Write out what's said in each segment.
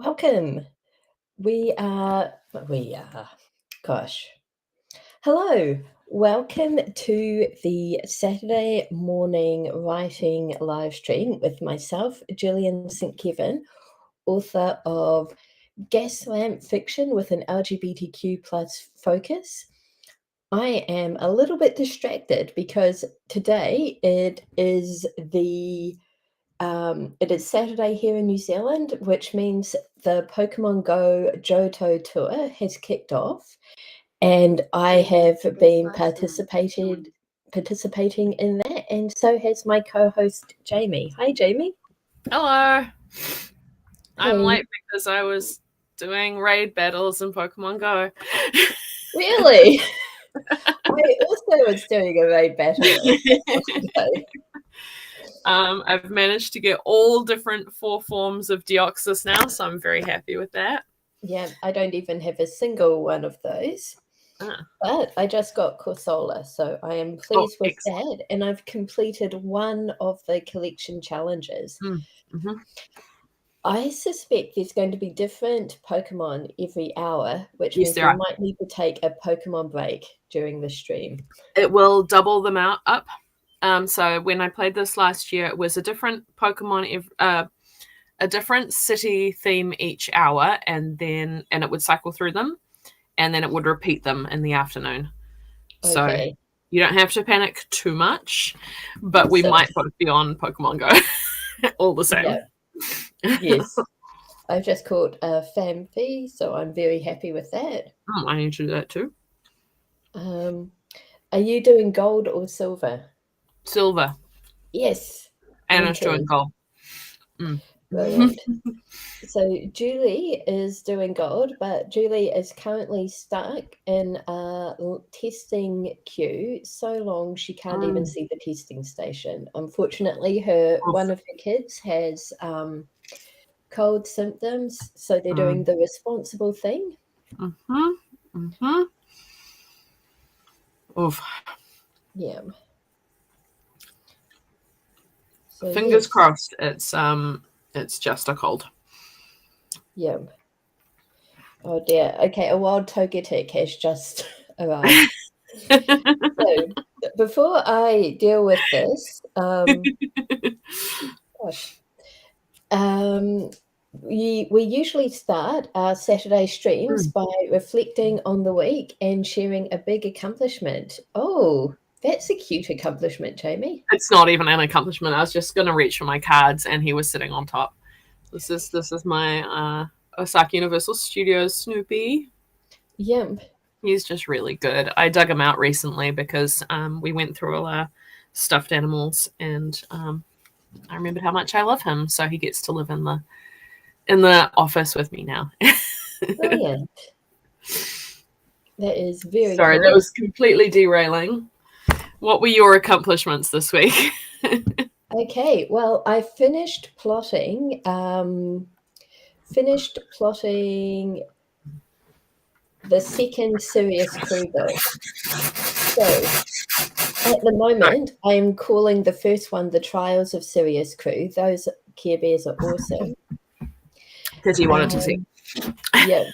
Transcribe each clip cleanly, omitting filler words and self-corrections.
Welcome. We are, gosh. Hello. Welcome to the Saturday morning writing live stream with myself, Gillian St. Kevin, author of Gaslamp Fiction with an LGBTQ plus focus. I am a little bit distracted because today it is Saturday here in New Zealand, which means the Pokemon Go Johto tour has kicked off, and I have been participating in that, and so has my co-host Jamie. Hi, Jamie. Hello. I'm Hey. late because I was doing raid battles in Pokemon Go. Really? I also was doing a raid battle. I've managed to get all different 4 forms of Deoxys now, so I'm very happy with that. Yeah, I don't even have a single one of those. But I just got Corsola, so I am pleased with that, and I've completed one of the collection challenges. Mm-hmm. I suspect there's going to be different Pokemon every hour, which means we might need to take a Pokemon break during the stream. It will double them up. So when I played this last year, it was a different Pokemon, a different city theme each hour, and it would cycle through them, and then it would repeat them in the afternoon. Okay. So you don't have to panic too much, but we might both be on Pokemon Go all the same. Yeah. Yes. I've just caught a Famfi, so I'm very happy with that. I need to do that too. Are you doing gold or silver? Silver. Yes. Anna's doing gold. Brilliant. So Julie is doing gold, but Julie is currently stuck in a testing queue so long she can't even see the testing station. Unfortunately, one of her kids has cold symptoms, so they're doing the responsible thing. Oof. Yeah. So, fingers crossed it's just a cold. Yeah. Oh dear. Okay, a wild Togetic has just arrived. So before I deal with this, we usually start our Saturday streams by reflecting on the week and sharing a big accomplishment. Oh, that's a cute accomplishment, Jamie. It's not even an accomplishment. I was just going to reach for my cards, and he was sitting on top. This is my Osaka Universal Studios Snoopy. Yep. He's just really good. I dug him out recently because we went through all our stuffed animals, and I remembered how much I love him. So he gets to live in the office with me now. Brilliant. That is very Sorry, cool. That was completely derailing. What were your accomplishments this week? Okay, well, I finished plotting the second Sirius Crew book. So at the moment, I am calling the first one The Trials of Sirius Crew. Those Care Bears are awesome. Because you wanted to see. Yeah.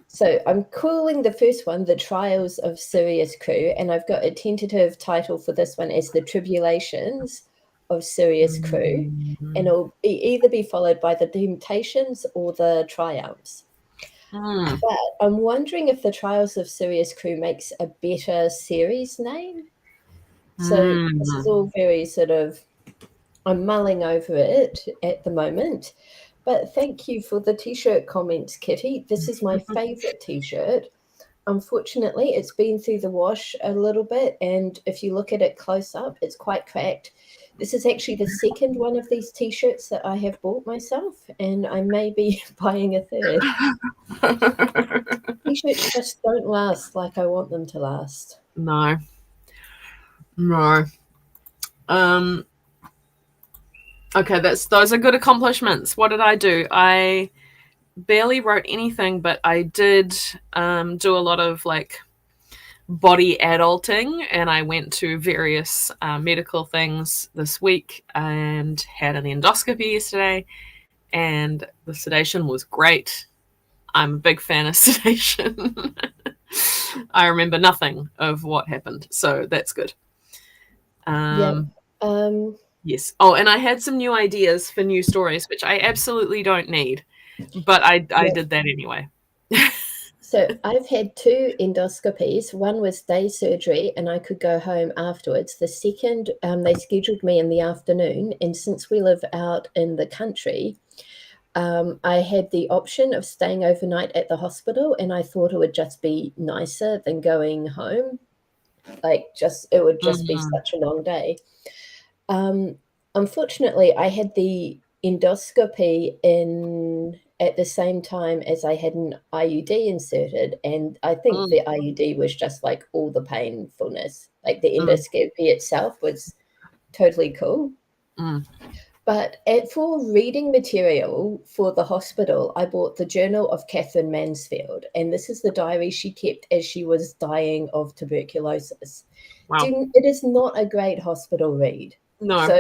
So I'm calling the first one The Trials of Sirius Crew, and I've got a tentative title for this one as The Tribulations of Sirius Crew, and it'll either be followed by The Temptations or The Triumphs. But I'm wondering if The Trials of Sirius Crew makes a better series name. So this is all very sort of, I'm mulling over it at the moment. But thank you for the T-shirt comments, Kitty. This is my favourite T-shirt. Unfortunately, it's been through the wash a little bit, and if you look at it close up, it's quite cracked. This is actually the second one of these T-shirts that I have bought myself, and I may be buying a third. T-shirts just don't last like I want them to last. No. Okay, those are good accomplishments. What did I do? I barely wrote anything, but I did do a lot of body adulting, and I went to various medical things this week and had an endoscopy yesterday, and the sedation was great. I'm a big fan of sedation. I remember nothing of what happened, so that's good. Yeah. Yes. Oh, and I had some new ideas for new stories, which I absolutely don't need, but I Yeah. did that anyway. So I've had 2 endoscopies. One was day surgery, and I could go home afterwards. The second, they scheduled me in the afternoon, and since we live out in the country, I had the option of staying overnight at the hospital, and I thought it would just be nicer than going home. Like, it would just be such a long day. Unfortunately, I had the endoscopy in at the same time as I had an IUD inserted, and I think the IUD was just like all the painfulness. Like the endoscopy itself was totally cool. But for reading material for the hospital, I bought the Journal of Catherine Mansfield, and this is the diary she kept as she was dying of tuberculosis. Wow. It is not a great hospital read. No. So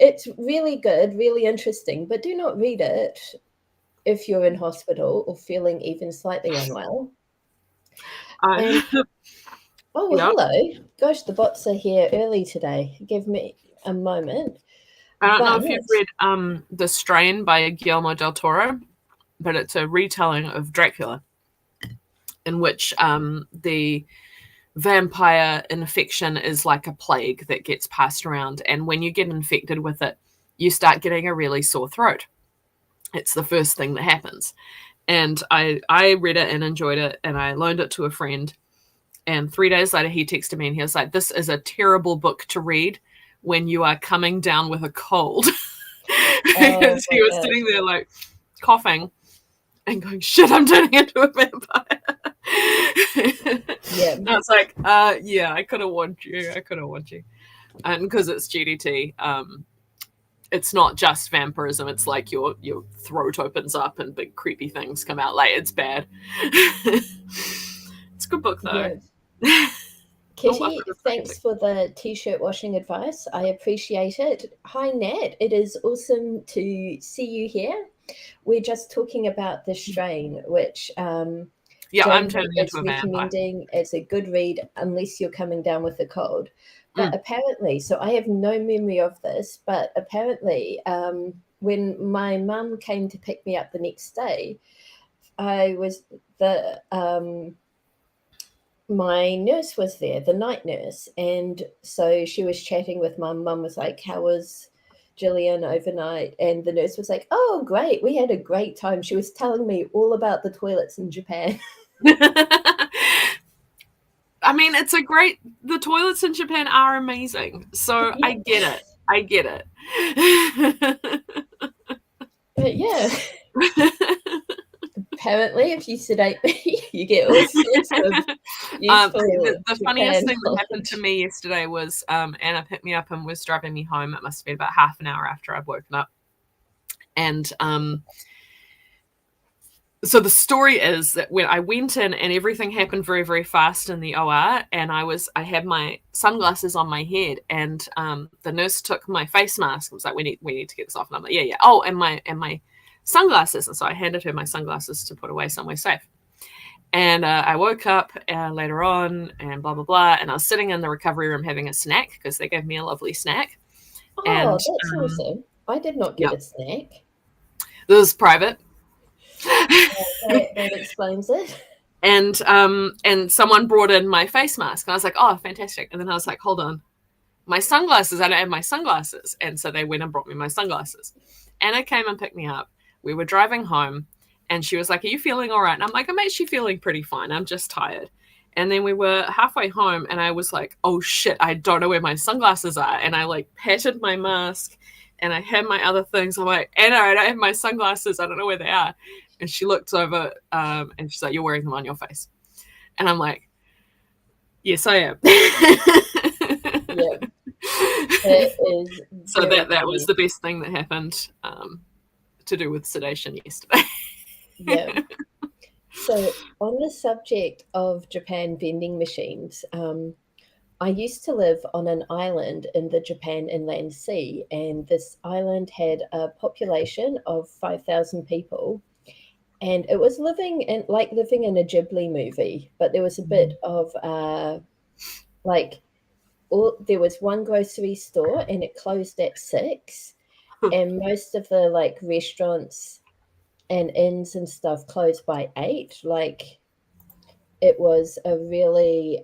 it's really good, really interesting, but do not read it if you're in hospital or feeling even slightly unwell. And oh, yeah. hello. Gosh, the bots are here early today. Give me a moment. I don't know if you've read The Strain by Guillermo del Toro, but it's a retelling of Dracula, in which the vampire infection is like a plague that gets passed around, and when you get infected with it, you start getting a really sore throat. It's the first thing that happens. And I read it and enjoyed it, and I loaned it to a friend. And 3 days later, he texted me and he was like, "This is a terrible book to read when you are coming down with a cold." Because he was sitting there like coughing and going, "Shit, I'm turning into a vampire." Yeah. And I was like, yeah, I could have warned you. And because it's GDT, it's not just vampirism. It's like your throat opens up and big creepy things come out. Like, it's bad. It's a good book though. Yeah. Kitty, thanks for the t-shirt washing advice. I appreciate it. Hi, Nat. It is awesome to see you here. We're just talking about The Strain, which I'm turning into a recommending as a good read unless you're coming down with a cold. But apparently, so I have no memory of this, but apparently when my mum came to pick me up the next day, my nurse was there, the night nurse, and so she was chatting with mum. Mum was like, "How was Gillian overnight?" And the nurse was like, "Oh, great, we had a great time." She was telling me all about the toilets in Japan. I mean, the toilets in Japan are amazing, so yeah. I get it. But yeah. Apparently, if you sedate me, you get all sorts of useful the funniest thing that happened to me yesterday was Anna picked me up and was driving me home. It must have been about half an hour after I'd woken up. And so the story is that when I went in and everything happened very, very fast in the OR, and I had my sunglasses on my head, and the nurse took my face mask and was like, we need to get this off. And I'm like, yeah. Oh, and my sunglasses. And so I handed her my sunglasses to put away somewhere safe. And I woke up later on and blah, blah, blah. And I was sitting in the recovery room having a snack because they gave me a lovely snack. Oh, and, that's awesome. I did not get a snack. This was private. That explains it. And someone brought in my face mask. And I was like, oh, fantastic. And then I was like, hold on. My sunglasses, I don't have my sunglasses. And so they went and brought me my sunglasses. Anna came and picked me up. We were driving home. And she was like, are you feeling all right? And I'm like, I'm actually feeling pretty fine. I'm just tired. And then we were halfway home and I was like, oh shit, I don't know where my sunglasses are. And I like patted my mask and I had my other things. I'm like, Anna, I don't have my sunglasses. I don't know where they are. And she looks over and she's like, you're wearing them on your face. And I'm like, yes, I am. Yeah. So that was the best thing that happened to do with sedation yesterday. Yeah. So on the subject of Japan vending machines, I used to live on an island in the Japan Inland Sea, and this island had a population of 5,000 people. And it was living in a Ghibli movie, but there was a bit of like there was one grocery store and it closed at 6, and most of the like restaurants and inns and stuff closed by 8. Like it was a really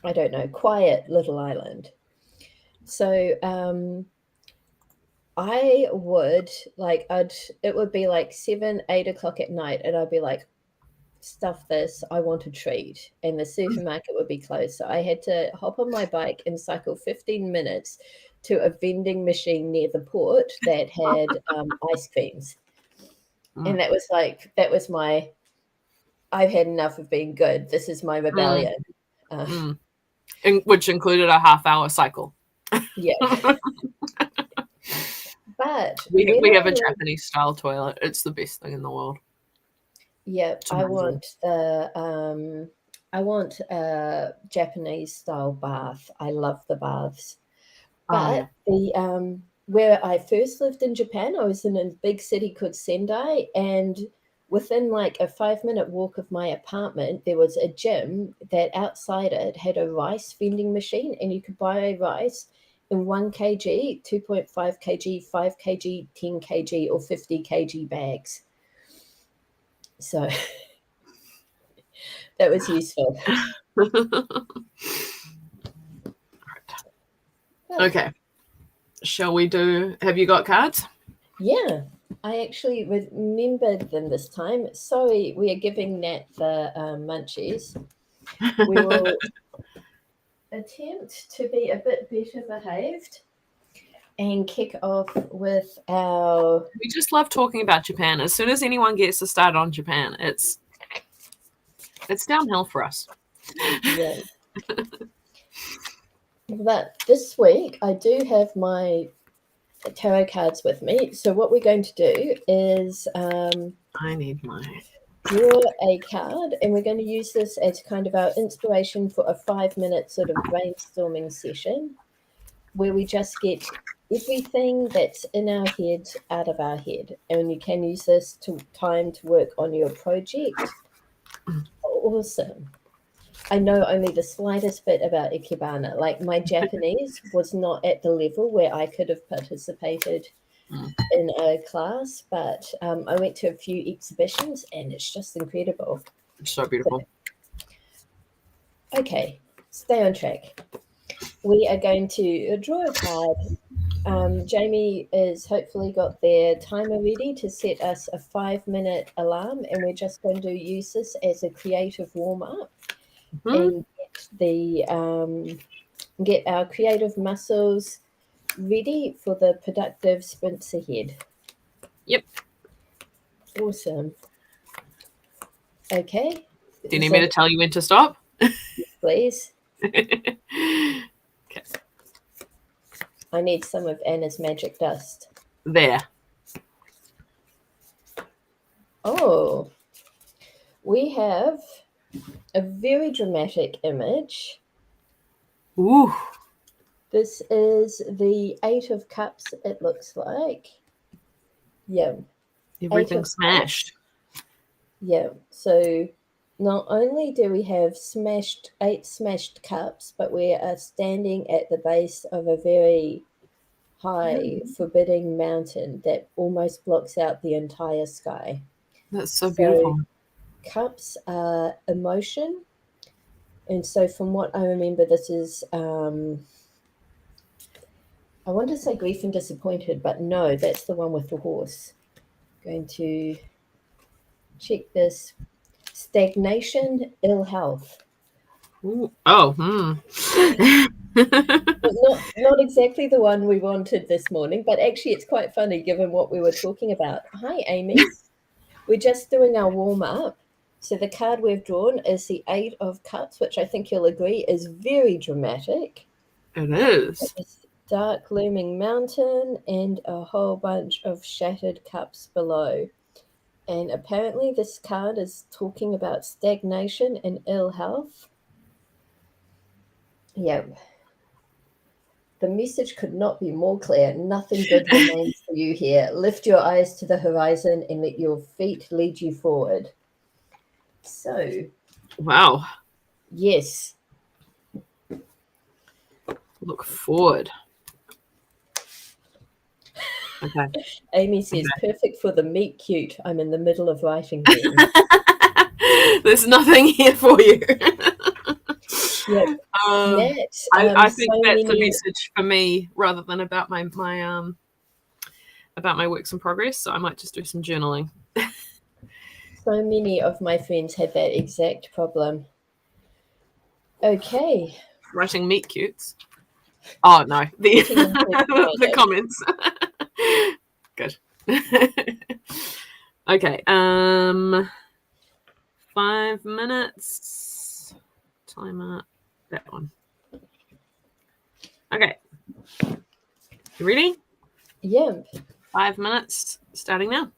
I don't know, quiet little island. So I would like I'd it would be like 7, 8 o'clock at night, and I'd be like, stuff this, I want a treat. And the supermarket would be closed. So I had to hop on my bike and cycle 15 minutes to a vending machine near the port that had ice creams. And that was my, I've had enough of being good. This is my rebellion. Which included a half-hour cycle. Yeah. But we have a Japanese style toilet. It's the best thing in the world. Yeah, I want a Japanese style bath. I love the baths. But the where I first lived in Japan, I was in a big city called Sendai, and within like a 5-minute walk of my apartment, there was a gym that outside it had a rice vending machine, and you could buy rice in 1 kg, 2.5 kg, 5 kg, 10 kg, or 50 kg bags. So that was useful. Okay. Shall we have you got cards? Yeah, I actually remembered them this time. Sorry, we are giving Nat the munchies. We will attempt to be a bit better behaved and kick off with our... We just love talking about Japan. As soon as anyone gets to start on Japan, it's downhill for us. Yeah. But this week, I do have my tarot cards with me. So what we're going to do is... I need my... draw a card, and we're going to use this as kind of our inspiration for a 5-minute sort of brainstorming session where we just get everything that's in our head out of our head, and you can use this time to work on your project. Awesome. I know only the slightest bit about Ikebana. Like my Japanese was not at the level where I could have participated in a class, but I went to a few exhibitions and it's just incredible. It's so beautiful. Okay, stay on track. We are going to draw a card. Jamie has hopefully got their timer ready to set us a 5-minute alarm, and we're just going to use this as a creative warm-up and get our creative muscles ready for the productive sprints ahead. Yep. Awesome. Okay. Do you need me to tell you when to stop? Please. Okay. I need some of Anna's magic dust. There. Oh. We have a very dramatic image. Ooh. This is the 8 of Cups, it looks like. Yeah. Everything smashed. Yeah. So not only do we have 8 smashed cups, but we are standing at the base of a very high, forbidding mountain that almost blocks out the entire sky. That's so beautiful. Cups are emotion. And so from what I remember, this is... I want to say grief and disappointed, but no, that's the one with the horse. Going to check this. Stagnation, ill health. Ooh. Oh, Not exactly the one we wanted this morning, but actually it's quite funny given what we were talking about. Hi, Amy. We're just doing our warm-up. So the card we've drawn is the 8 of Cups, which I think you'll agree is very dramatic. It is. Dark looming mountain and a whole bunch of shattered cups below. And apparently this card is talking about stagnation and ill health. Yep. The message could not be more clear. Nothing good remains for you here. Lift your eyes to the horizon and let your feet lead you forward. So, Wow. yes. Look forward. Okay. Amy says, perfect for the meet cute. I'm in the middle of writing them. There's nothing here for you. Yep. Nat, I think so that's a many, message for me rather than about my about my works in progress. So I might just do some journaling. so many of my friends had that exact problem. Okay. Writing meet cutes. Oh no, Getting into the comments. Good. Okay. 5 minutes. Timer. That one. Okay. You ready? Yeah. 5 minutes. Starting now.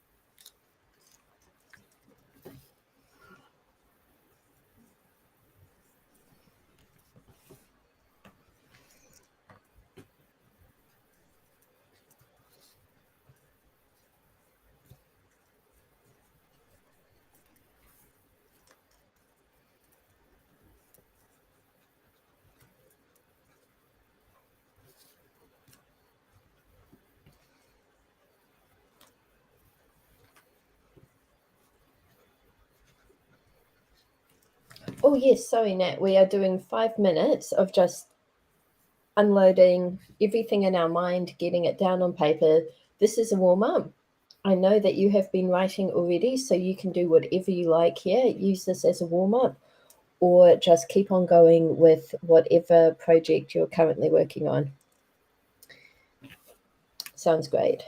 Oh, yes. Sorry, Nat. We are doing 5 minutes of just unloading everything in our mind, getting it down on paper. This is a warm up. I know that you have been writing already, so you can do whatever you like here. Use this as a warm up, or just keep on going with whatever project you're currently working on. Sounds great.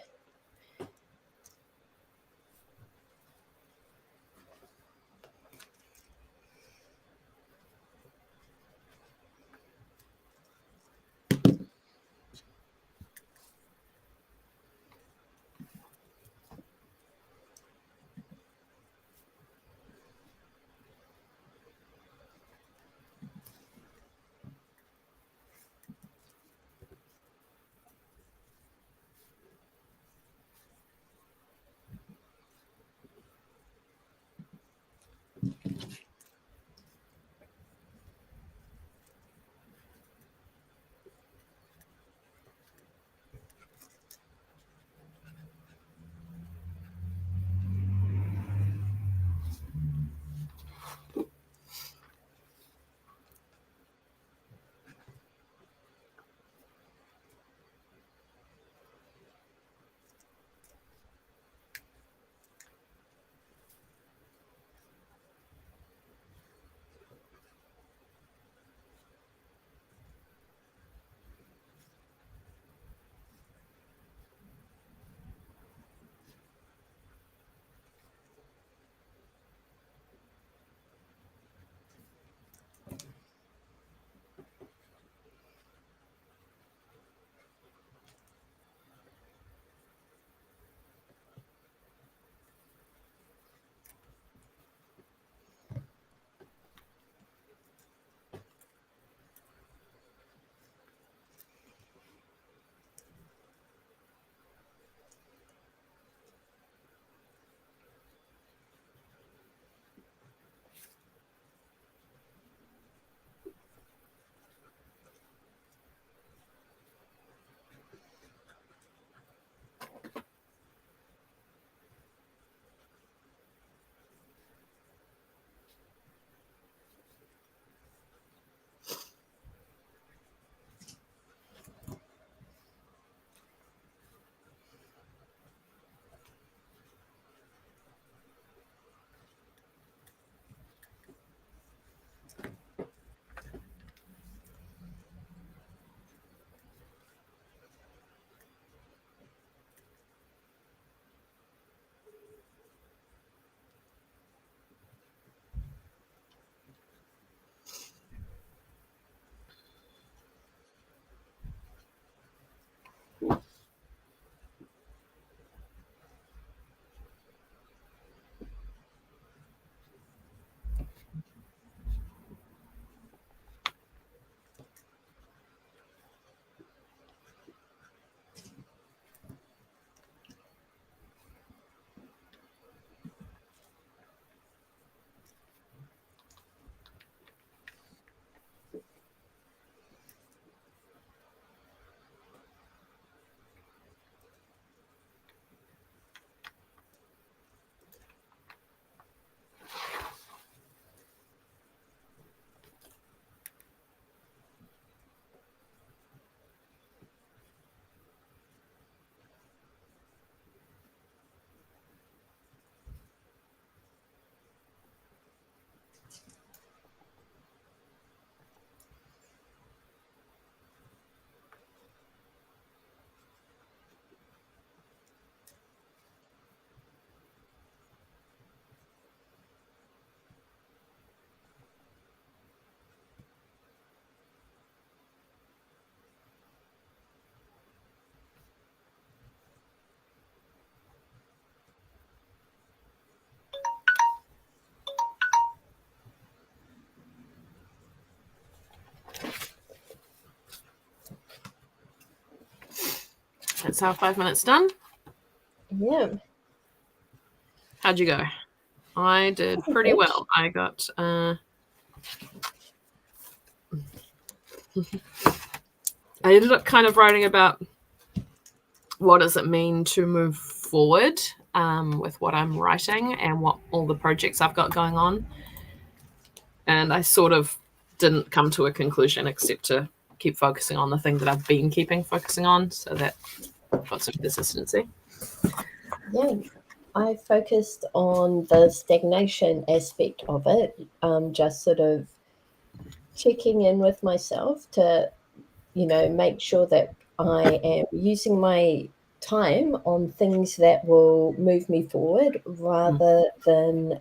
That's our 5 minutes done. Yeah. How'd you go? I did pretty well. I got I ended up kind of writing about what does it mean to move forward with what I'm writing and what all the projects I've got going on. And I sort of didn't come to a conclusion except to keep focusing on the thing that I've been focusing on, so that I've got some consistency. Yeah. I focused on the stagnation aspect of it, just sort of checking in with myself to, make sure that I am using my time on things that will move me forward rather than,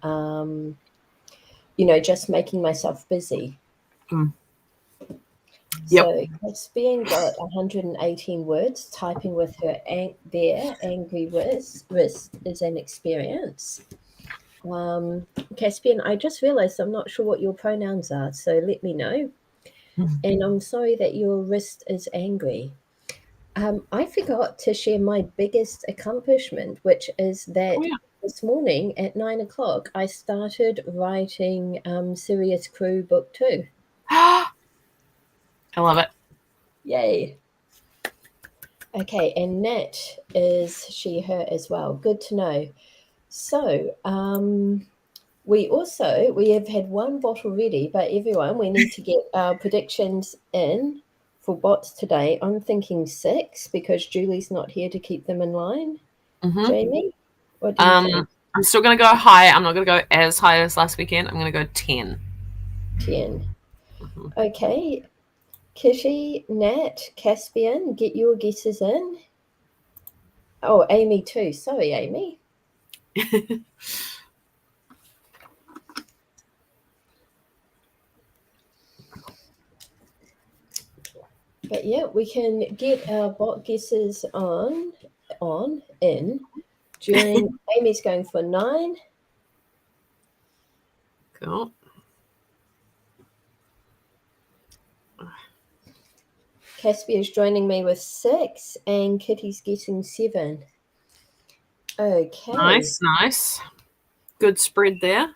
just making myself busy. Mm. So Caspian got 118 words. Typing with her their angry wrist is an experience. Caspian, I just realized I'm not sure what your pronouns are, so let me know. And I'm sorry that your wrist is angry. I forgot to share my biggest accomplishment, which is that this morning at 9 o'clock, I started writing Serious Crew Book 2. I love it. Yay. Okay, and Nat is she, her as well. Good to know. So, we have had one bottle ready, but everyone, we need to get our predictions in for bots today. I'm thinking 6 because Julie's not here to keep them in line. Jamie, what do you think? I'm still going to go high. I'm not going to go as high as last weekend. I'm going to go 10. 10. Okay. Kitty, Nat, Caspian, get your guesses in. Oh, Amy too. Sorry, Amy. But yeah, we can get our bot guesses in during Amy's going for 9. Cool. Caspia is joining me with 6 and Kitty's getting 7. Okay. Nice. Good spread there.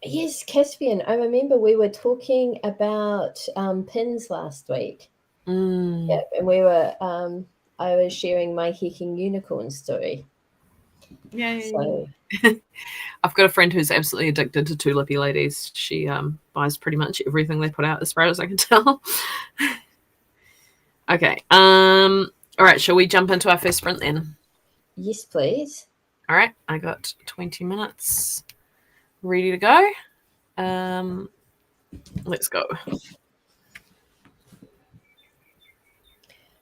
Yes, Caspian, I remember we were talking about pins last week. Yep, and we were I was sharing my hecking unicorn story. Yay. So I've got a friend who's absolutely addicted to Tulipy Ladies. She buys pretty much everything they put out, as far as I can tell. Okay. All right, shall we jump into our first sprint then? Yes, please. All right, I got 20 minutes ready to go. Let's go.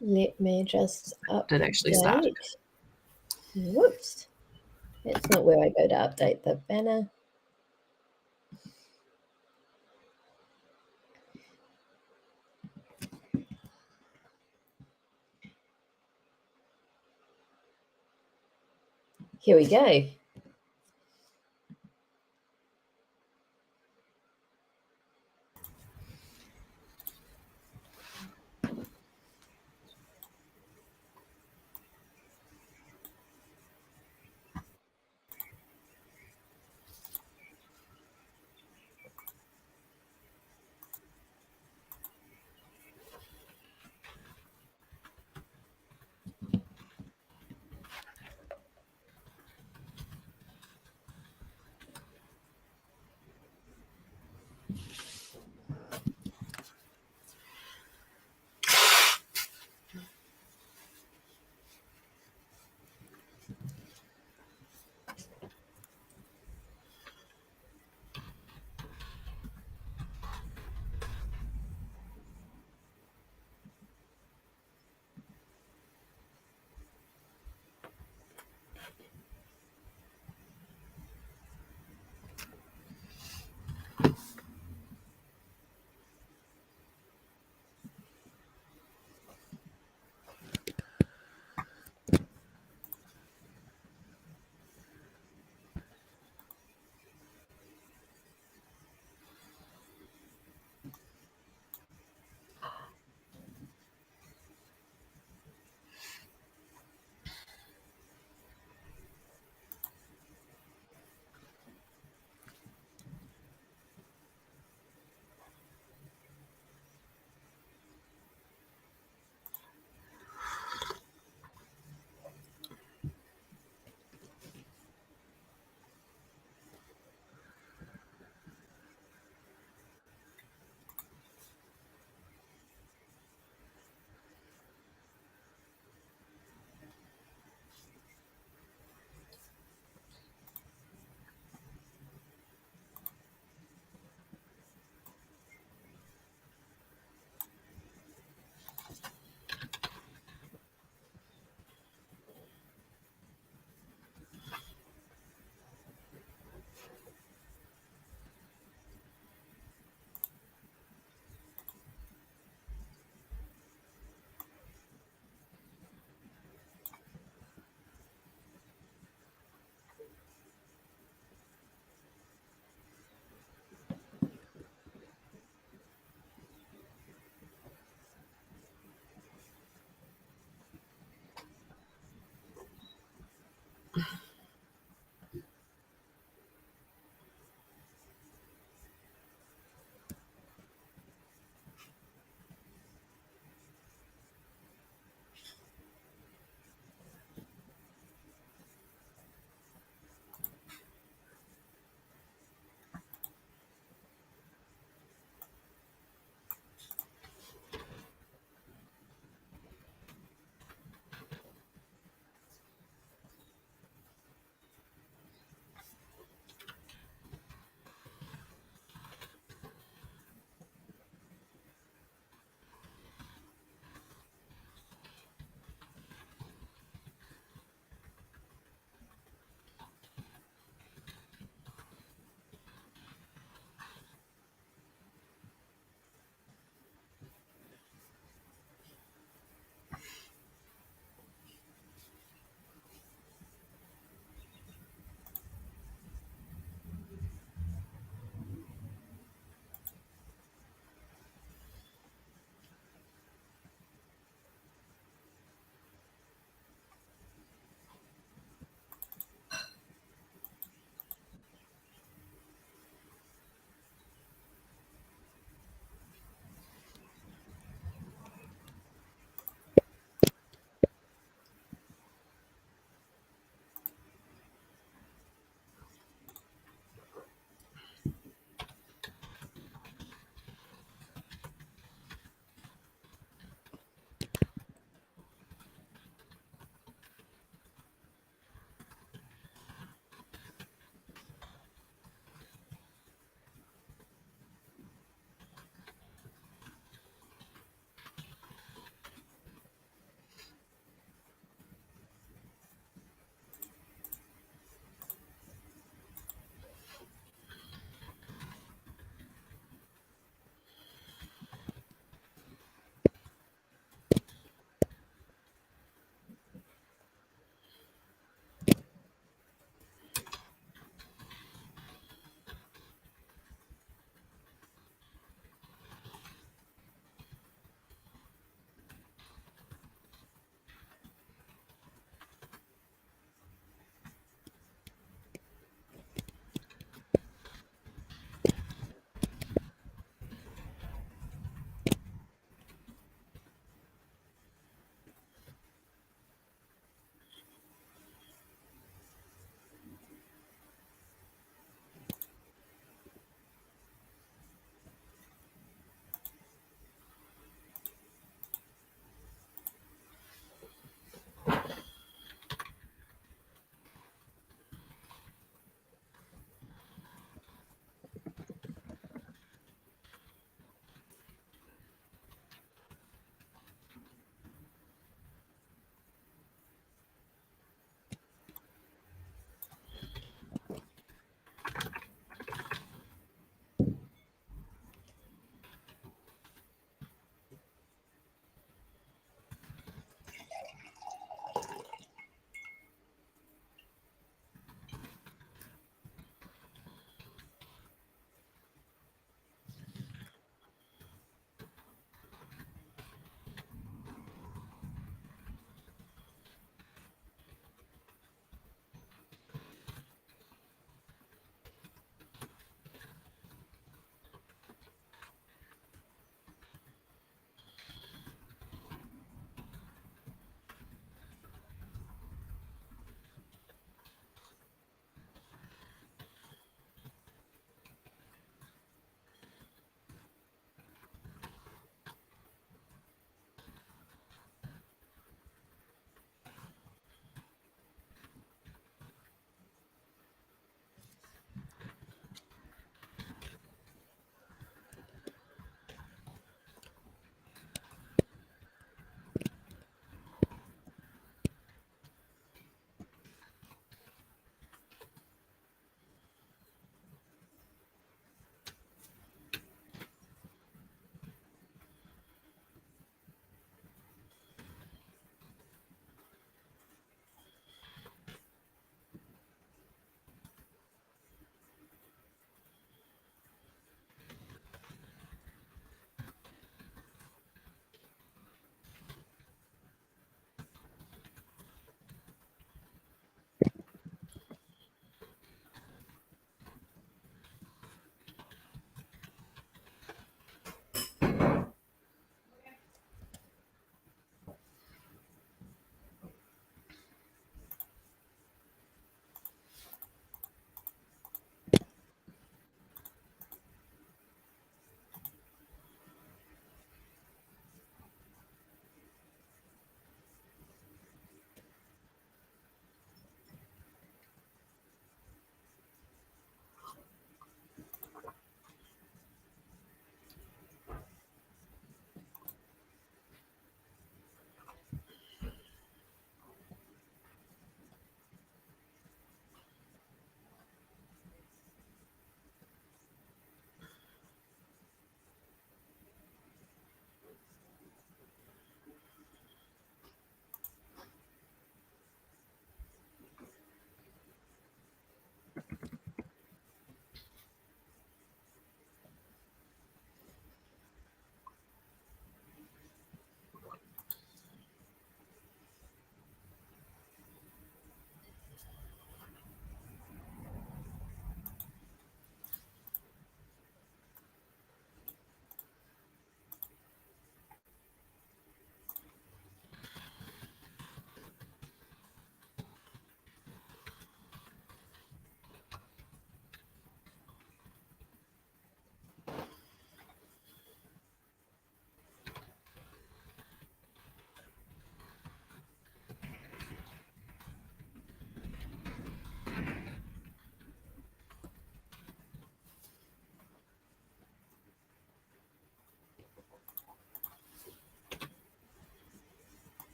Let me just update. It actually started. Whoops. That's not where I go to update the banner. Here we go.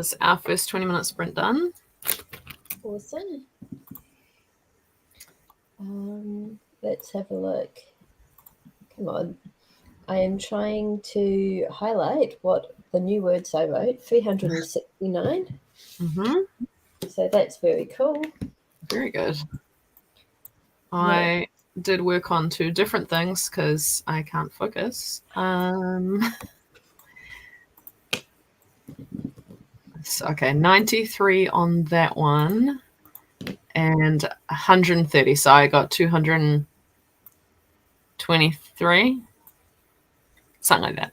is our first 20-minute sprint done. Awesome. Let's have a look. Come on. I am trying to highlight what the new words I wrote, 369. Mm-hmm. So that's very cool. Very good. I did work on 2 different things because I can't focus. Okay, 93 on that one and 130. So I got 223, something like that.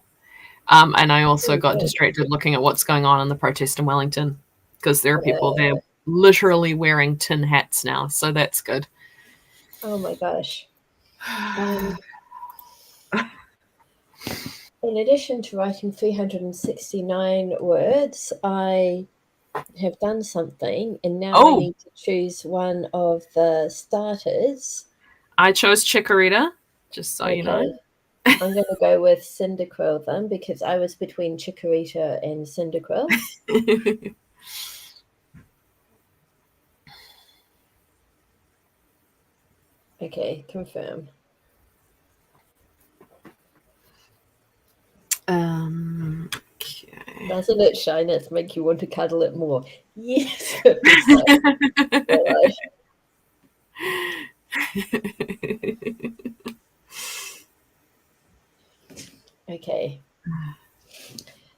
And I also got distracted looking at what's going on in the protest in Wellington because there are people there literally wearing tin hats now. So that's good. Oh my gosh. In addition to writing 369 words, I have done something, and now I need to choose one of the starters. I chose Chikorita, just so you know. I'm going to go with Cyndaquil then, because I was between Chikorita and Cyndaquil. Okay, confirm. Okay. Doesn't it shine it make you want to cuddle it more? Yes. Okay.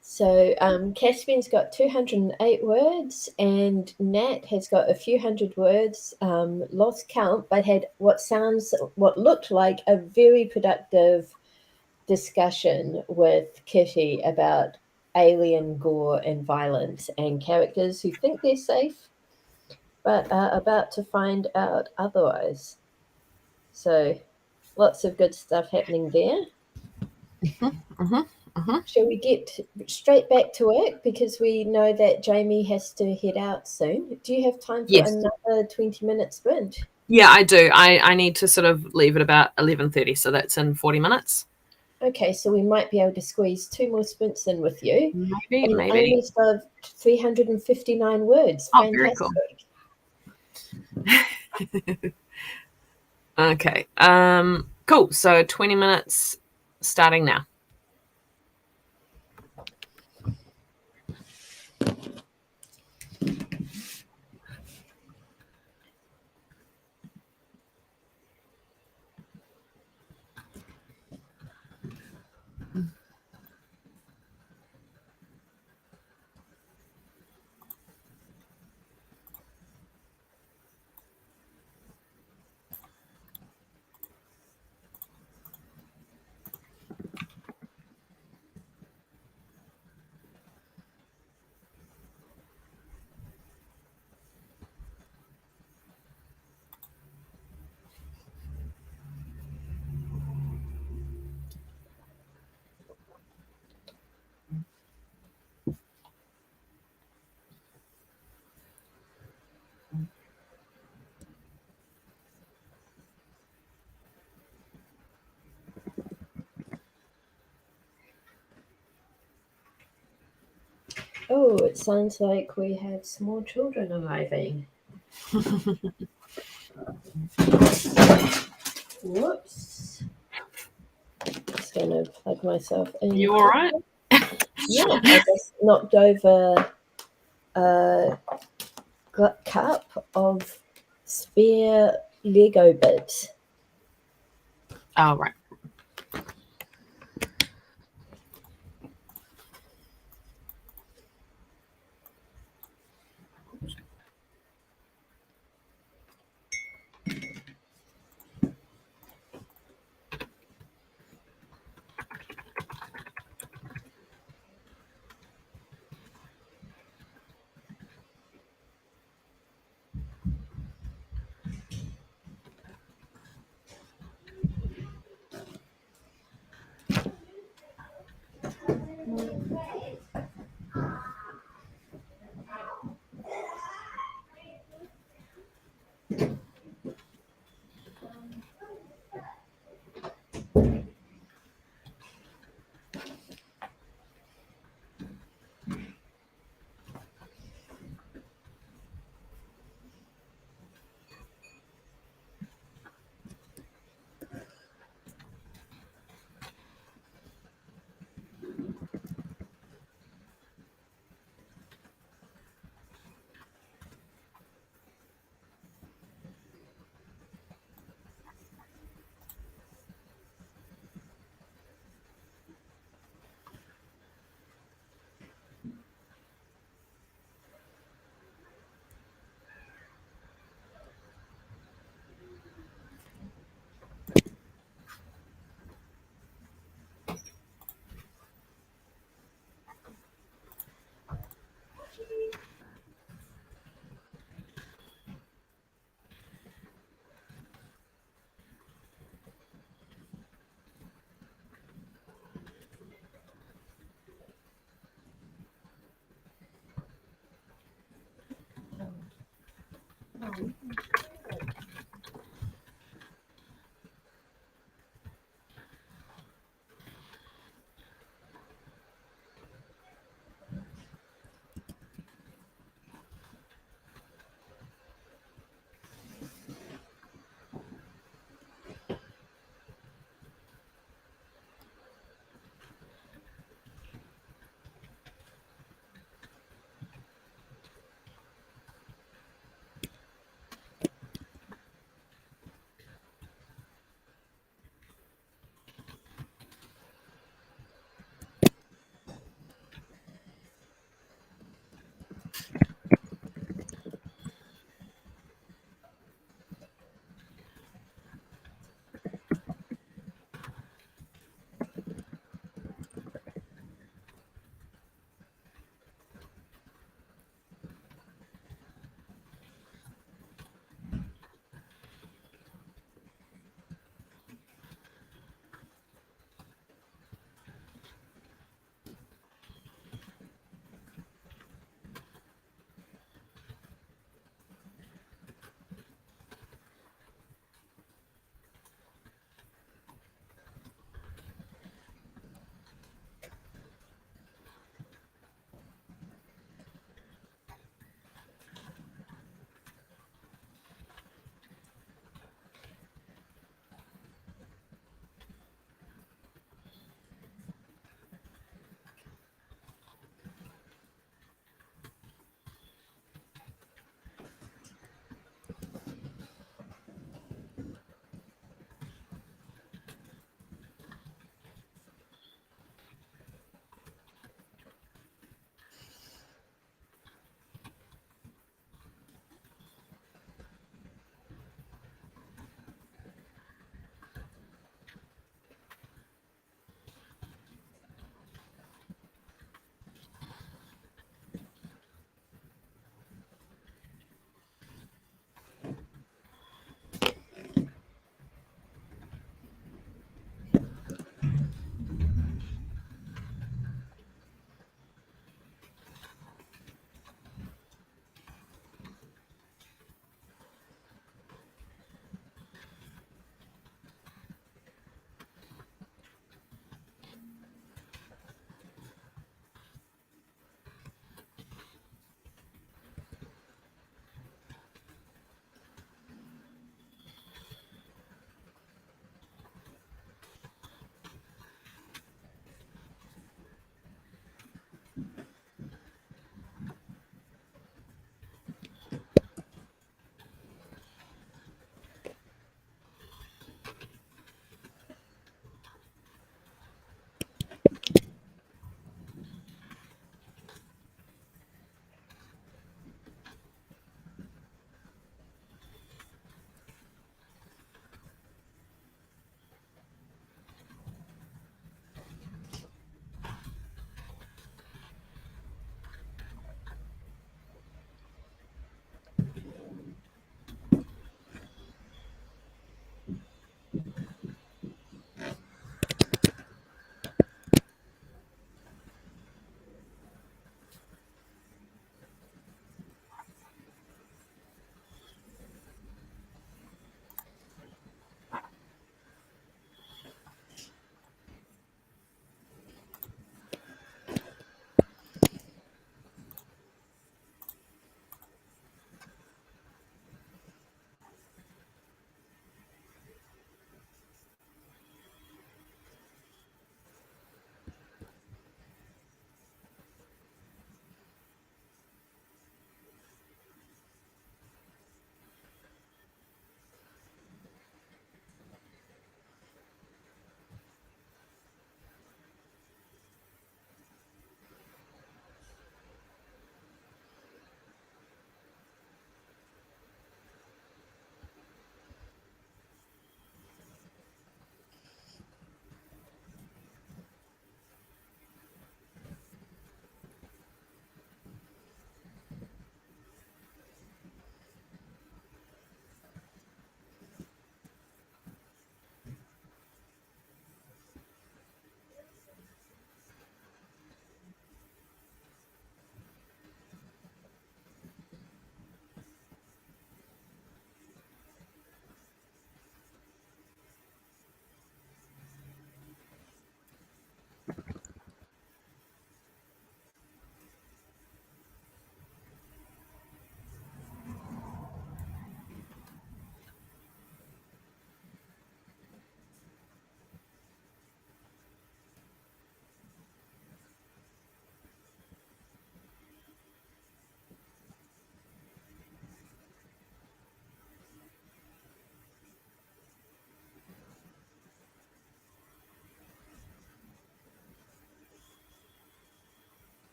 So Caspian's got 208 words, and Nat has got a few hundred words, lost count, but had what looked like a very productive discussion with Kitty about alien gore and violence and characters who think they're safe, but are about to find out otherwise. So lots of good stuff happening there. Shall we get straight back to work because we know that Jamie has to head out soon? Do you have time for another 20-minute sprint? Yeah, I do. I need to sort of leave at about 11:30, so that's in 40 minutes. Okay, so we might be able to squeeze 2 more sprints in with you. Maybe. Only served 359 words. Oh, fantastic. Very cool. Okay. Cool. So 20 minutes starting now. Oh, it sounds like we have small children arriving. Whoops. Just going to plug myself in. You all right? Yeah, I just knocked over a cup of spare Lego bits. Oh, right.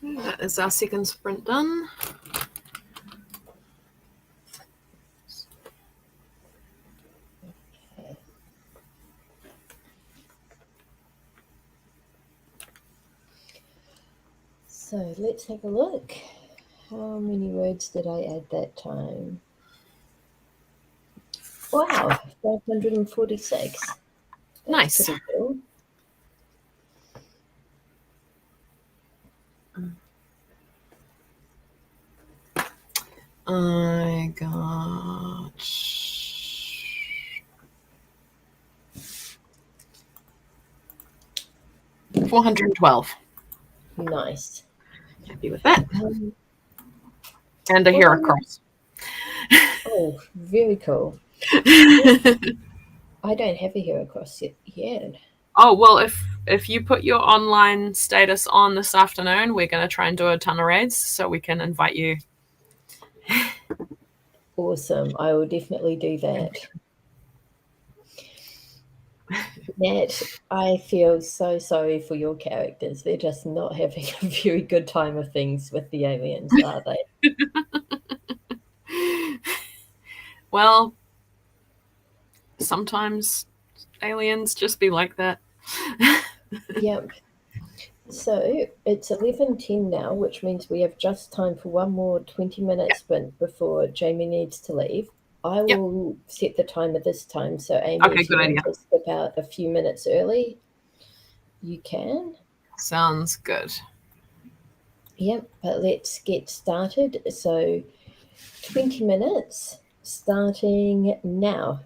That is our second sprint done. So let's have a look. How many words did I add that time? Wow, 546. That's Nice. pretty cool. I got 412. Nice. Happy with that. Um, And a hero cross. Oh, very cool. I don't have a hero cross yet. Oh, well, if you put your online status on this afternoon, we're going to try and do a ton of raids so we can invite you. Awesome. I will definitely do that. Nat, I feel so sorry for your characters. They're just not having a very good time of things with the aliens, are they? Well, sometimes aliens just be like that. Yep. So it's 11:10 now, which means we have just time for one more 20-minute sprint before Jamie needs to leave. I Yep. will set the timer this time. So Amy, Okay, if you good want idea. to skip out a few minutes early, you can. Sounds good. Yep, but let's get started. So 20 minutes starting now.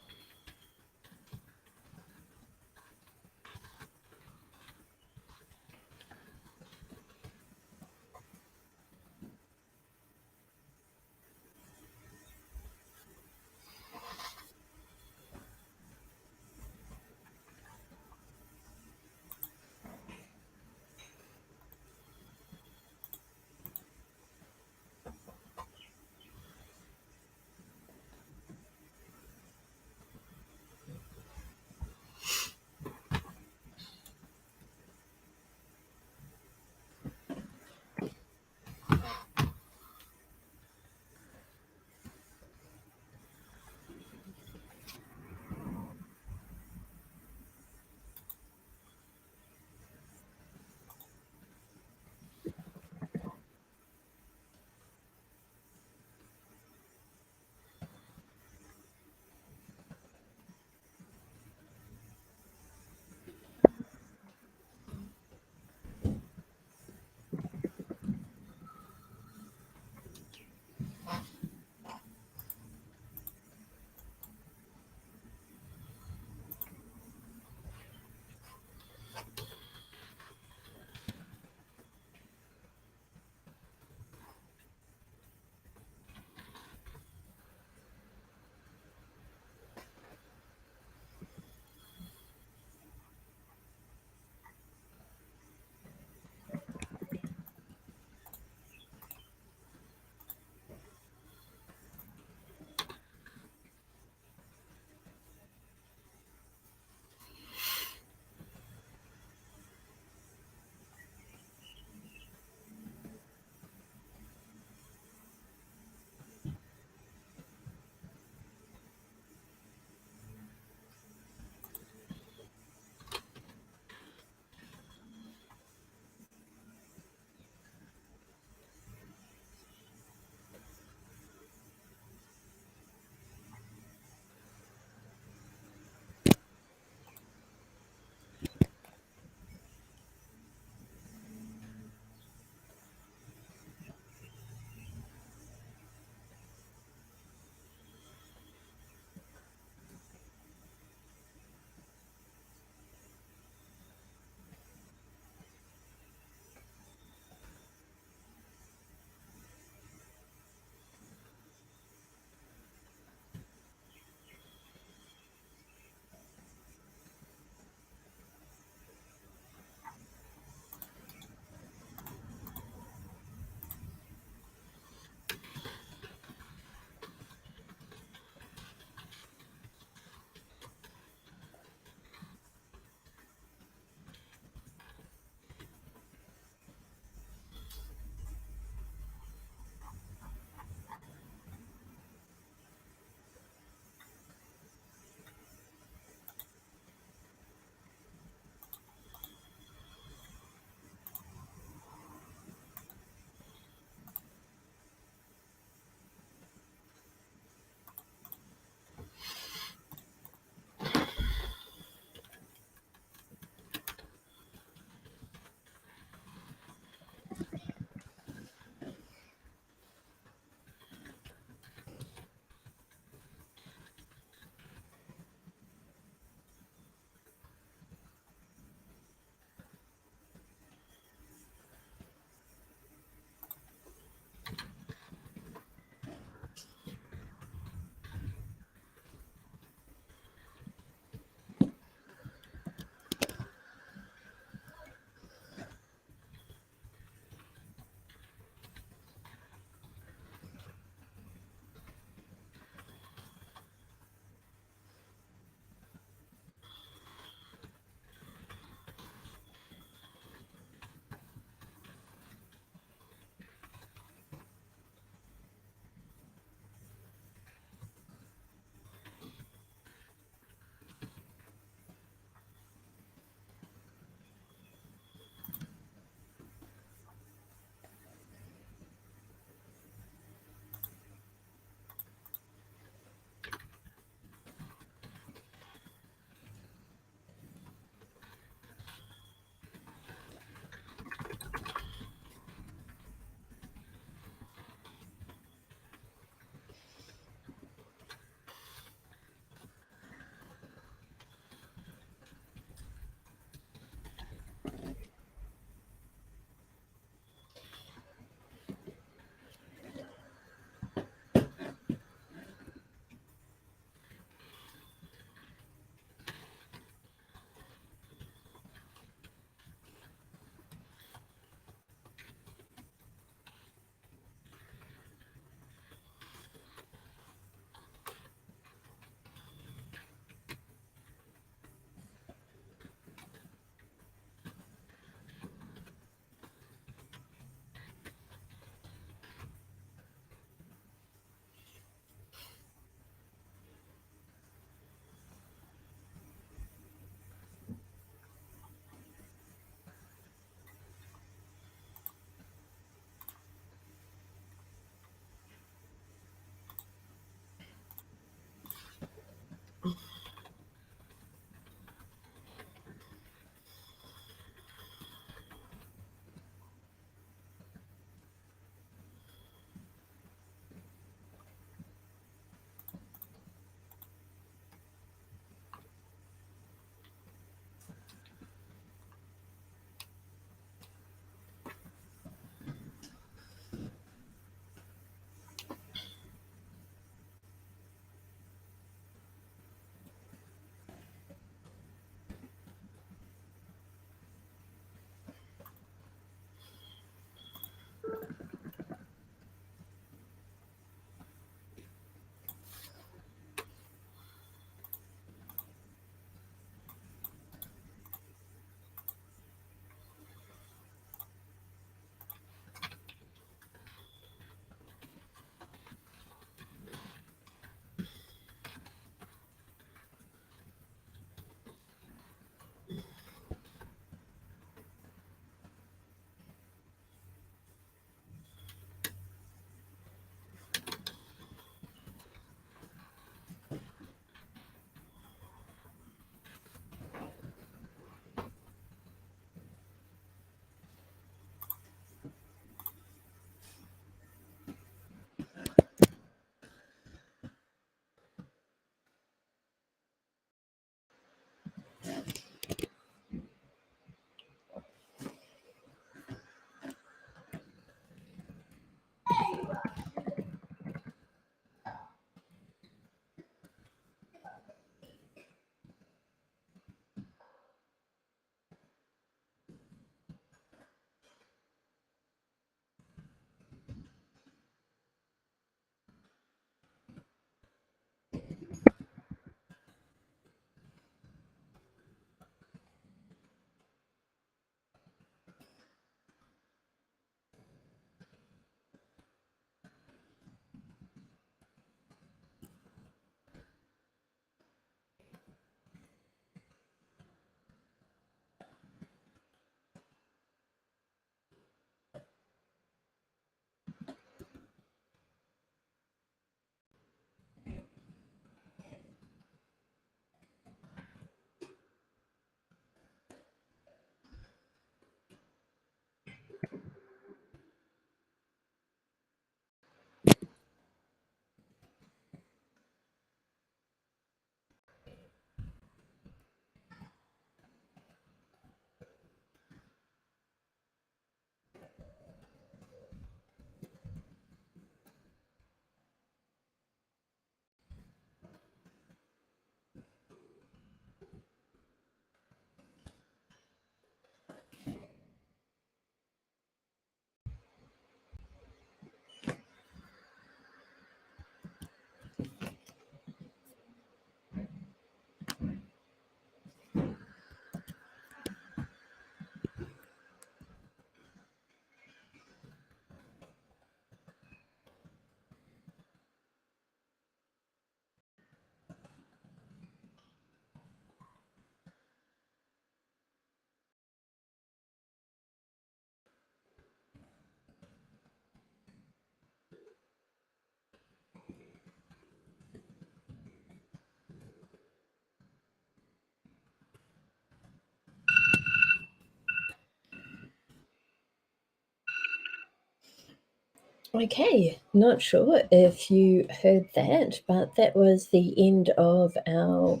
Okay, not sure if you heard that, but that was the end of our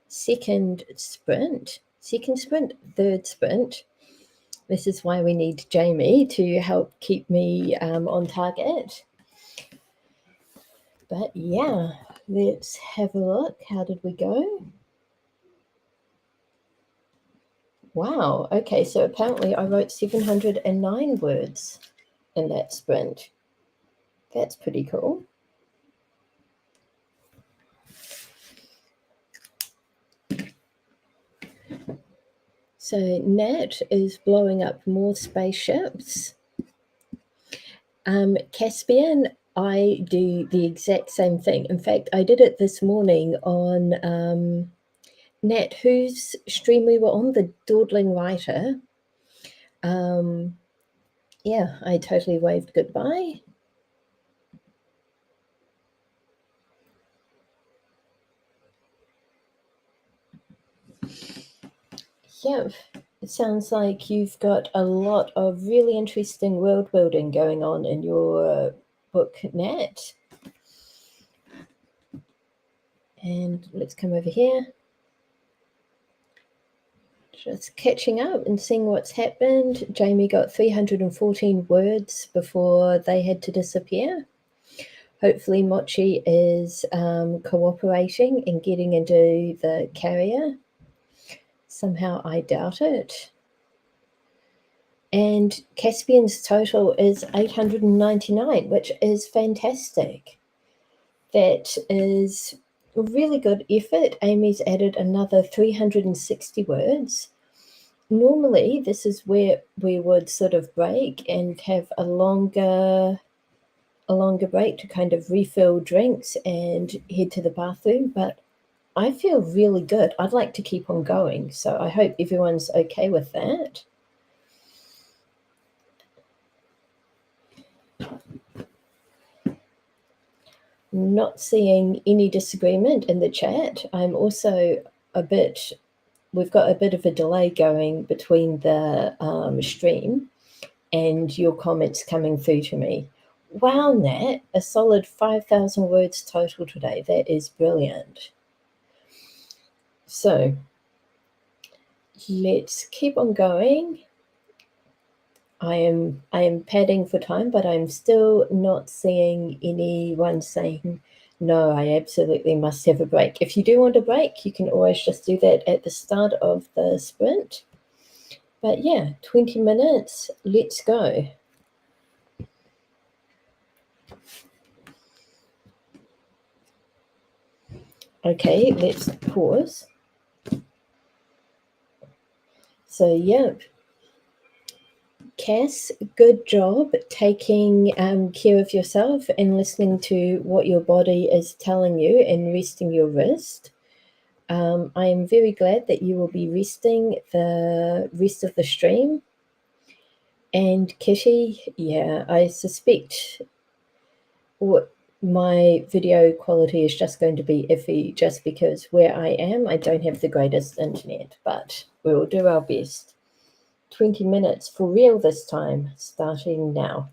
second sprint, third sprint. This is why we need Jamie to help keep me on target. But yeah, let's have a look. How did we go? Wow, okay, so apparently I wrote 709 words in that sprint. That's pretty cool. So Nat is blowing up more spaceships. Caspian, I do the exact same thing. In fact, I did it this morning on Nat, whose stream we were on, the Dawdling Writer. Yeah, I totally waved goodbye. Yeah, it sounds like you've got a lot of really interesting world building going on in your book, Nat. And let's come over here. Just catching up and seeing what's happened. Jamie got 314 words before they had to disappear. Hopefully Mochi is cooperating and getting into the carrier. Somehow I doubt it. And Caspian's total is 899, which is fantastic. That is a really good effort. Amy's added another 360 words. Normally, this is where we would sort of break and have a longer break to kind of refill drinks and head to the bathroom, but I feel really good. I'd like to keep on going, so I hope everyone's okay with that. Not seeing any disagreement in the chat. I'm also we've got a bit of a delay going between the stream and your comments coming through to me. Wow, Nat, a solid 5,000 words total today. That is brilliant. So let's keep on going. I am padding for time, but I'm still not seeing anyone saying, no, I absolutely must have a break. If you do want a break, you can always just do that at the start of the sprint. But yeah, 20 minutes, let's go. Okay, let's pause. So, yep. Cass, good job taking care of yourself and listening to what your body is telling you and resting your wrist. I am very glad that you will be resting the rest of the stream. And Kitty, yeah, I suspect my video quality is just going to be iffy just because where I am, I don't have the greatest internet, but we will do our best. 20 minutes for real this time, starting now.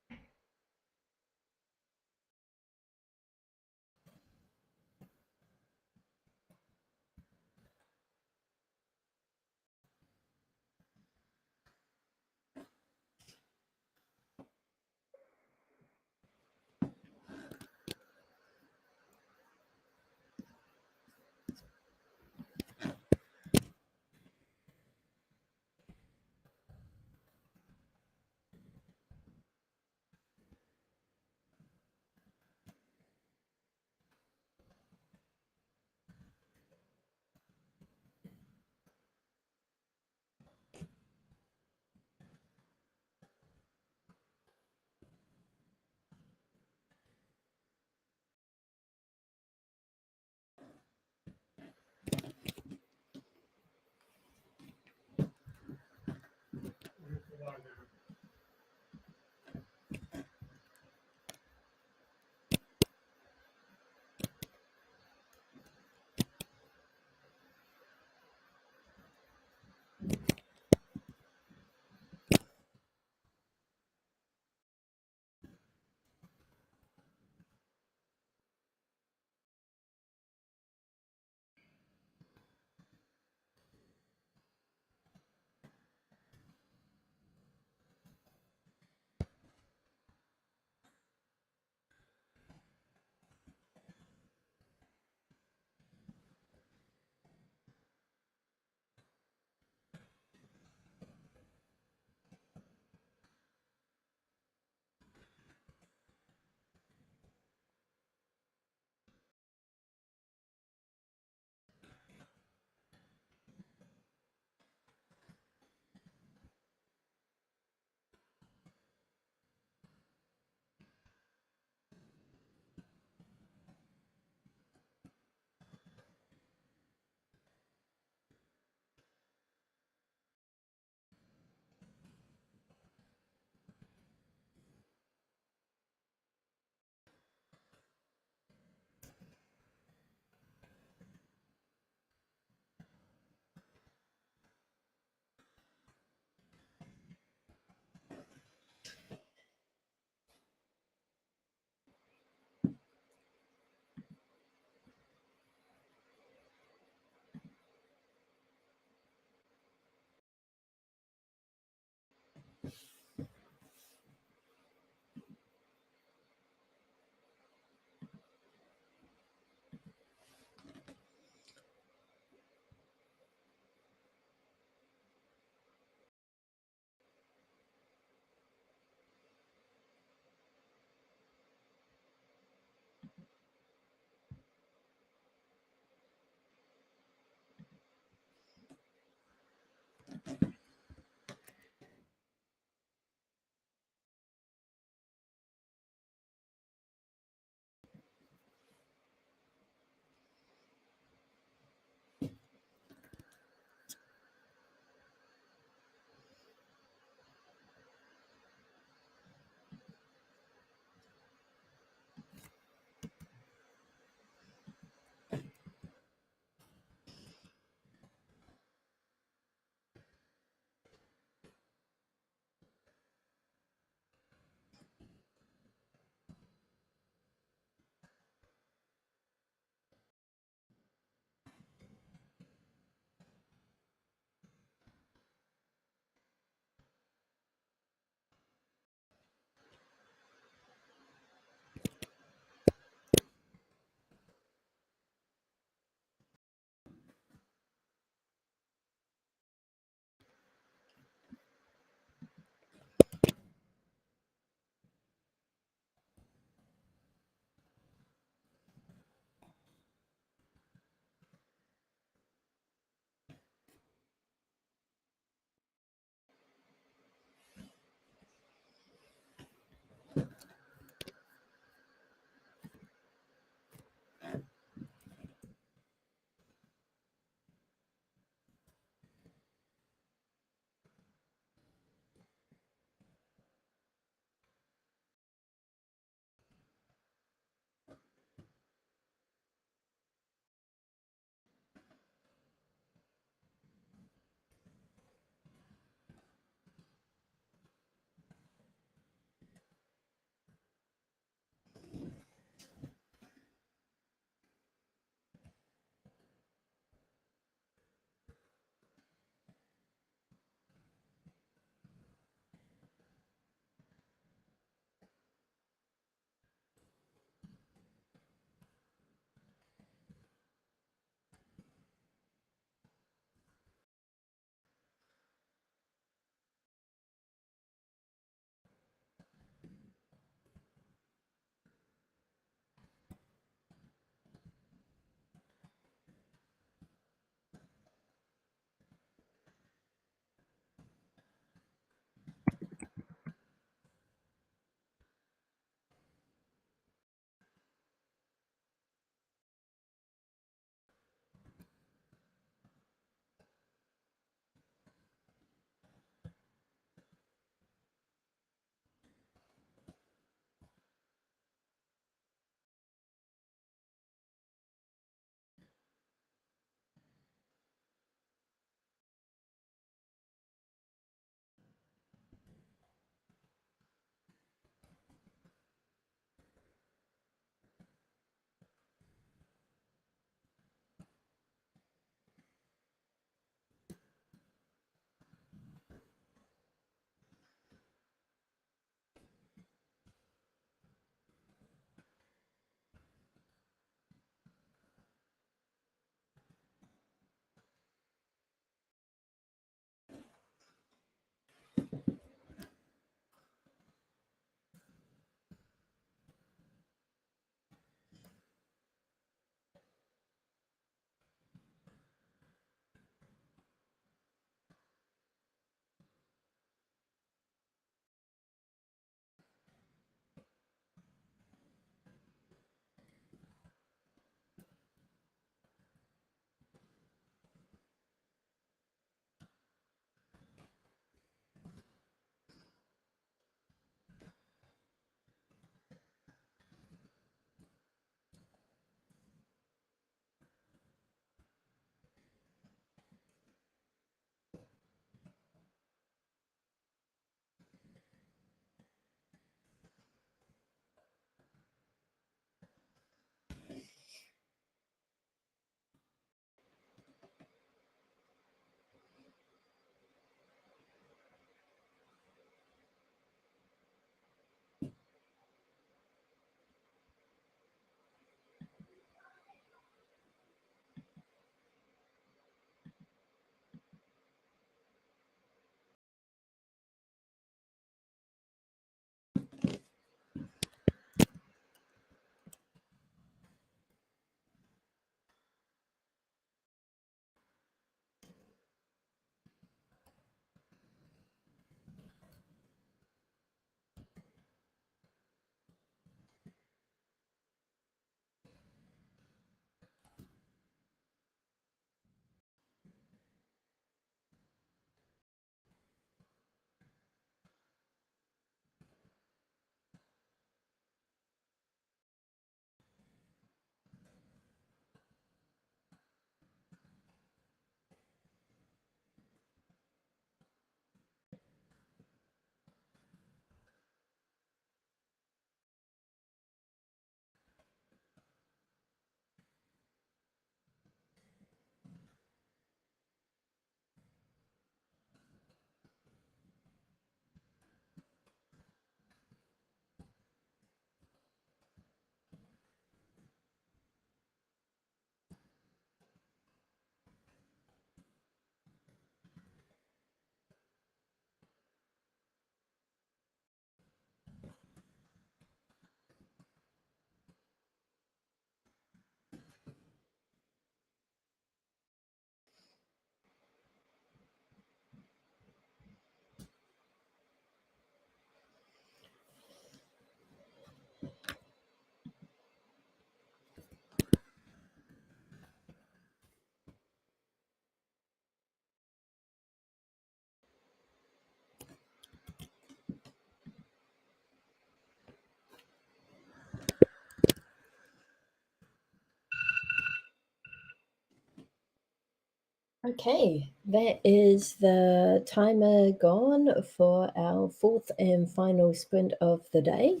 Okay, that is the timer gone for our fourth and final sprint of the day.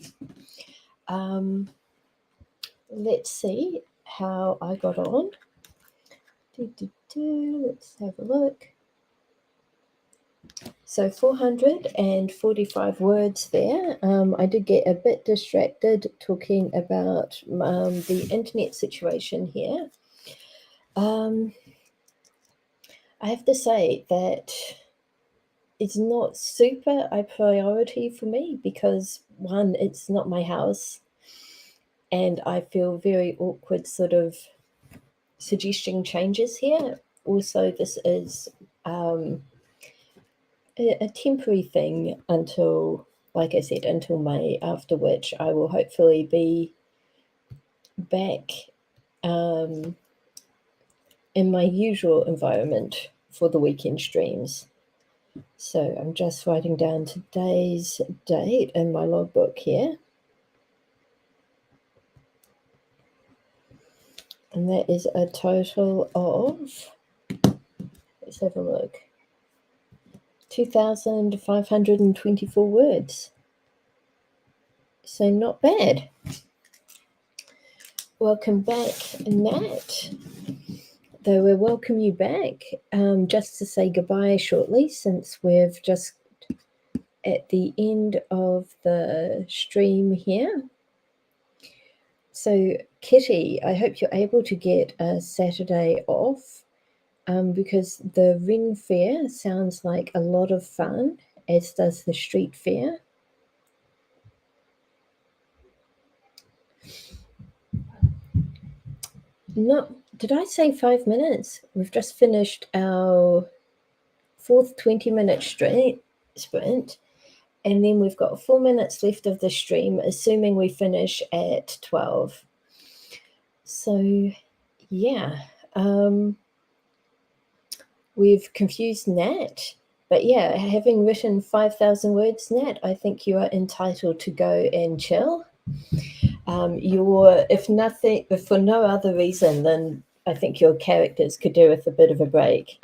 Let's see how I got on. Let's have a look. So 445 words there. I did get a bit distracted talking about the internet situation here. I have to say that it's not super a priority for me because, one, it's not my house, and I feel very awkward sort of suggesting changes here. Also, this is a temporary thing until, like I said, until May, after which I will hopefully be back in my usual environment for the weekend streams. So I'm just writing down today's date in my logbook here. And that is a total of, let's have a look, 2,524 words. So not bad. Welcome back, Nat. Though we'll welcome you back just to say goodbye shortly, since we've just at the end of the stream here. So Kitty, I hope you're able to get a Saturday off because the Ring Fair sounds like a lot of fun, as does the street fair. No, did I say 5 minutes? We've just finished our fourth 20-minute sprint, and then we've got 4 minutes left of the stream, assuming we finish at 12. So, yeah, we've confused Nat, but yeah, having written 5,000 words, Nat, I think you are entitled to go and chill. If for no other reason than I think your characters could do with a bit of a break.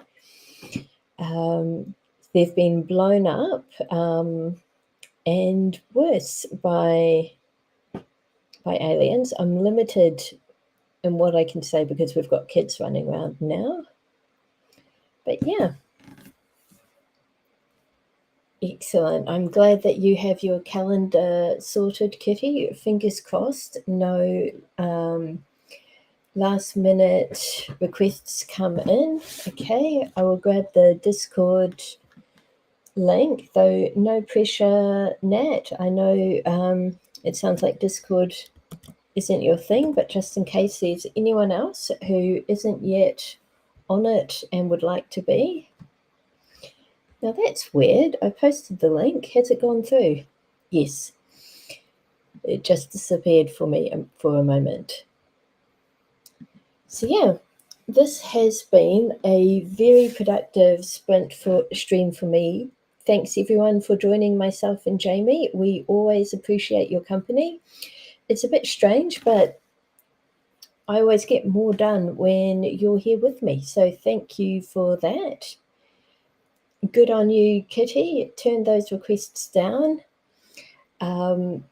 They've been blown up and worse by aliens. I'm limited in what I can say because we've got kids running around now. But yeah. Excellent. I'm glad that you have your calendar sorted, Kitty. Fingers crossed. No last minute requests come in. Okay, I will grab the Discord link, though no pressure, Nat. I know it sounds like Discord isn't your thing, but just in case there's anyone else who isn't yet on it and would like to be. Now that's weird. I posted the link. Has it gone through? Yes. It just disappeared for me for a moment. So yeah, this has been a very productive stream for me. Thanks everyone for joining myself and Jamie. We always appreciate your company. It's a bit strange, but I always get more done when you're here with me. So thank you for that. Good on you, Kitty. Turn those requests down. You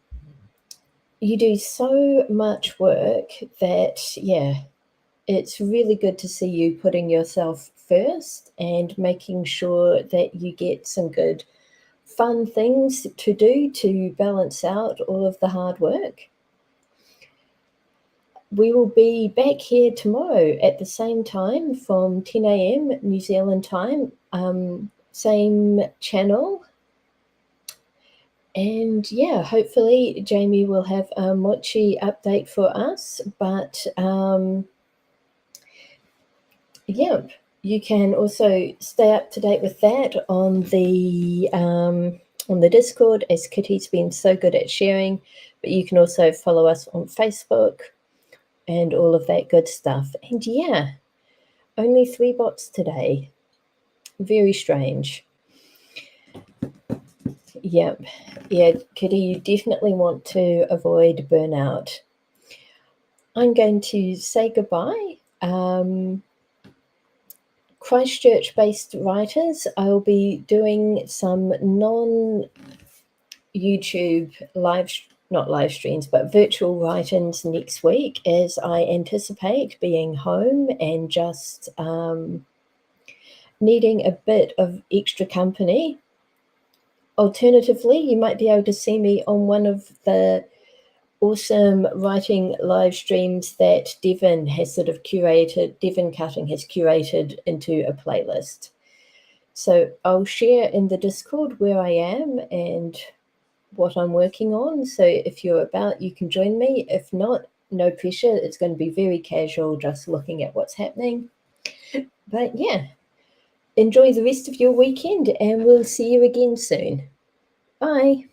do so much work that, yeah, it's really good to see you putting yourself first and making sure that you get some good fun things to do to balance out all of the hard work. We will be back here tomorrow at the same time from 10 a.m. New Zealand time, same channel. And yeah, hopefully Jamie will have a mochi update for us, but yeah, you can also stay up to date with that on the Discord, as Kitty's been so good at sharing, but you can also follow us on Facebook and all of that good stuff. And yeah, only 3 bots today. Very strange. Yep. Yeah, Kitty, you definitely want to avoid burnout. I'm going to say goodbye. Christchurch-based writers. I'll be doing some non-YouTube not live streams, but virtual write-ins next week, as I anticipate being home and just needing a bit of extra company. Alternatively, you might be able to see me on one of the awesome writing live streams that Devon has sort of curated, Devon Cutting has curated into a playlist. So I'll share in the Discord where I am and what I'm working on. So if you're about, you can join me. If not, no pressure. It's going to be very casual, just looking at what's happening. But yeah, enjoy the rest of your weekend and we'll see you again soon. Bye.